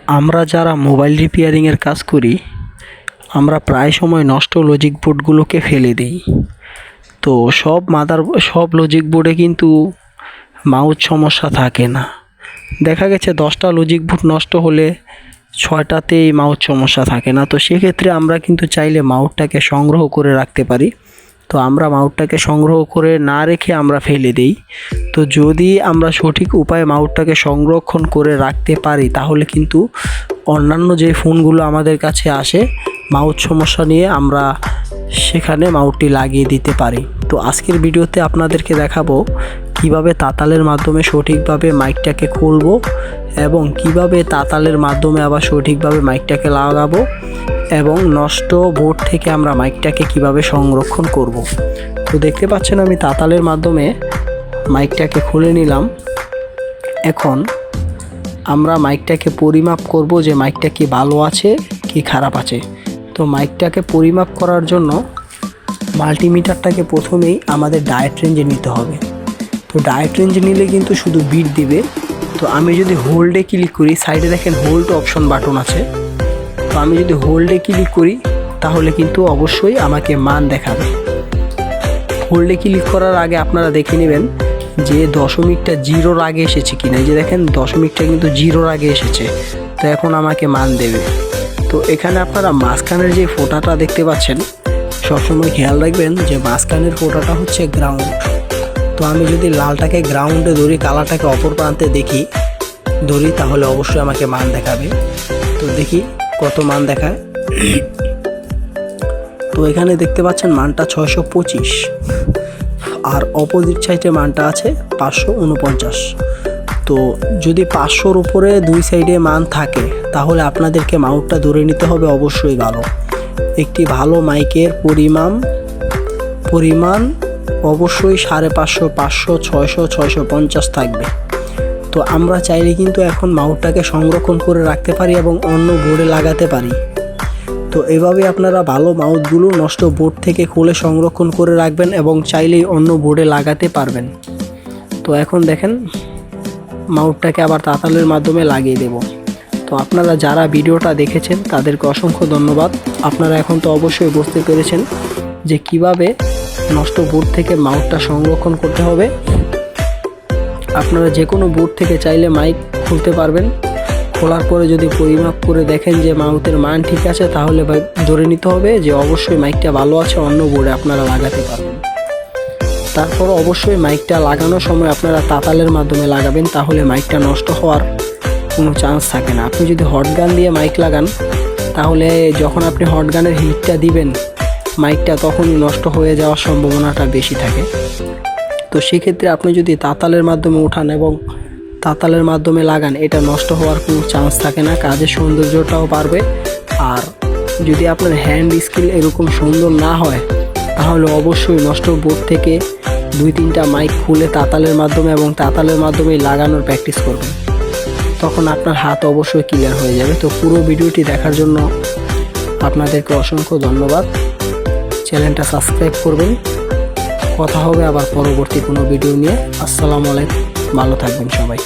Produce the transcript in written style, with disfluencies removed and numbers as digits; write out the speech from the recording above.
আমরা যারা মোবাইল রিপেয়ারিংয়ের কাজ করি, আমরা প্রায় সময় নষ্ট লজিক বোর্ডগুলোকে ফেলে দিই। তো সব লজিক বোর্ডে কিন্তু মাউথ সমস্যা থাকে না। দেখা গেছে 10টা লজিক বোর্ড নষ্ট হলে 6টাতেই মাউথ সমস্যা থাকে না। তো সেক্ষেত্রে আমরা কিন্তু চাইলে মাউথটাকে সংগ্রহ করে রাখতে পারি। তো আমরা মাউথটাকে সংগ্রহ করে না রেখে আমরা ফেলে দিই। তো যদি আমরা সঠিক উপায়ে মাউথটাকে সংরক্ষণ করে রাখতে পারি, তাহলে কিন্তু অন্যান্য যে ফোনগুলো আমাদের কাছে আসে মাউথ সমস্যা নিয়ে, আমরা সেখানে মাউথটি লাগিয়ে দিতে পারি। তো আজকের ভিডিওতে আপনাদেরকে দেখাবো কিভাবে তাতালের মাধ্যমে সঠিকভাবে মাইকটাকে খুলবো এবং কিভাবে তাতালের মাধ্যমে আবার সঠিকভাবে মাইকটাকে লাগাবো এবং নষ্ট বোর্ড থেকে আমরা মাইকটাকে কিভাবে সংরক্ষণ করব। তো দেখতে পাচ্ছেন আমি তাতালের মাধ্যমে মাইকটাকে খুলে নিলাম। এখন আমরা মাইকটাকে পরিমাপ করব যে মাইকটা কি ভালো আছে কি খারাপ আছে। তো মাইকটাকে পরিমাপ করার জন্য মাল্টিমিটারটাকে প্রথমেই আমাদের ডায়েট রেঞ্জে নিতে হবে। তো ডায়েট রেঞ্জে নিলে কিন্তু শুধু বিট দিবে। তো আমি যদি হোল্ডে ক্লিক করি, সাইডে দেখেন হোল্ড অপশন বাটন আছে। তো আমি যদি হোল্ডে ক্লিক করি তাহলে কিন্তু অবশ্যই আমাকে মান দেখাবে। হোল্ডে ক্লিক করার আগে আপনারা দেখে নেবেন যে দশমিকটা জিরোর আগে এসেছে কিনা। এই যে দেখেন দশমিকটা কিন্তু জিরোর আগে এসেছে। তো এখন আমাকে মান দেবে। তো এখানে আপনারা মাঝখানের যে ফোঁটাটা দেখতে পাচ্ছেন, সবসময় খেয়াল রাখবেন যে মাঝখানের ফোঁটাটা হচ্ছে গ্রাউন্ড। তো আমি যদি লালটাকে গ্রাউন্ডে ধরি, কালারটাকে অপর প্রান্তে ধরি তাহলে অবশ্যই আমাকে মান দেখাবে। তো দেখি কত মান দেখায়। তো এখানে দেখতে পাচ্ছেন মানটা 625, আর অপোজিট সাইডে মানটা আছে 549। তো যদি 500-র উপরে দুই সাইডে মান থাকে তাহলে আপনাদেরকে মাউথটা ধরে নিতে হবে অবশ্যই ভালো। একটি ভালো মাইকের পরিমাণ অবশ্যই 550, 500, 600, 650 থাকবে। তো আমরা চাইলে কিন্তু এখন মাউথটাকে সংরক্ষণ করে রাখতে পারি এবং অন্য বোর্ডে লাগাতে পারি। তো এভাবে আপনারা ভালো মাউথগুলো নষ্ট বোর্ড থেকে খুলে সংরক্ষণ করে রাখবেন এবং চাইলেই অন্য বোর্ডে লাগাতে পারবেন। তো এখন দেখেন মাউথটাকে আবার তাতালের মাধ্যমে লাগিয়ে দেব। তো আপনারা যারা ভিডিওটা দেখেছেন তাদেরকে অসংখ্য ধন্যবাদ। আপনারা এখন তো অবশ্যই বুঝতে পেরেছেন যে কিভাবে নষ্ট বোর্ড থেকে মাউথটা সংরক্ষণ করতে হবে। আপনারা যে কোনো বোর্ড থেকে চাইলে মাইক খুলতে পারবেন। খোলার পরে যদি পরিমাপ করে দেখেন যে মাউথের মান ঠিক আছে, তাহলে ধরে নিতে হবে যে অবশ্যই মাইকটা ভালো আছে, অন্য বোর্ডে আপনারা লাগাতে পারবেন। তারপর অবশ্যই মাইকটা লাগানোর সময় আপনারা তাতালের মাধ্যমে লাগাবেন, তাহলে মাইকটা নষ্ট হওয়ার কোনো চান্স থাকে না। আপনি যদি হট গান দিয়ে মাইক লাগান, তাহলে যখন আপনি হট গানের হিটটা দিবেন মাইকটা তখনই নষ্ট হয়ে যাওয়ার সম্ভাবনাটা বেশি থাকে। তো সেক্ষেত্রে আপনি যদি তাতালের মাধ্যমে উঠান এবং তাতালের মাধ্যমে লাগান, এটা নষ্ট হওয়ার কোনো চান্স থাকে না, কাজের সৌন্দর্যটাও বাড়বে। আর যদি আপনার হ্যান্ড স্কিল এরকম সুন্দর না হয়, তাহলে অবশ্যই নষ্ট বোর্ড থেকে 2-3টা মাইক খুলে তাতালের মাধ্যমে এবং তাতালের মাধ্যমেই লাগানোর প্র্যাকটিস করবেন। তখন আপনার হাত অবশ্যই ক্লিয়ার হয়ে যাবে। তো পুরো ভিডিওটি দেখার জন্য আপনাদেরকে অসংখ্য ধন্যবাদ। চ্যানেলটা সাবস্ক্রাইব করবেন। কথা হবে আবার পরবর্তী কোনো ভিডিও নিয়ে। আসসালামু আলাইকুম, ভালো থাকবেন সবাই।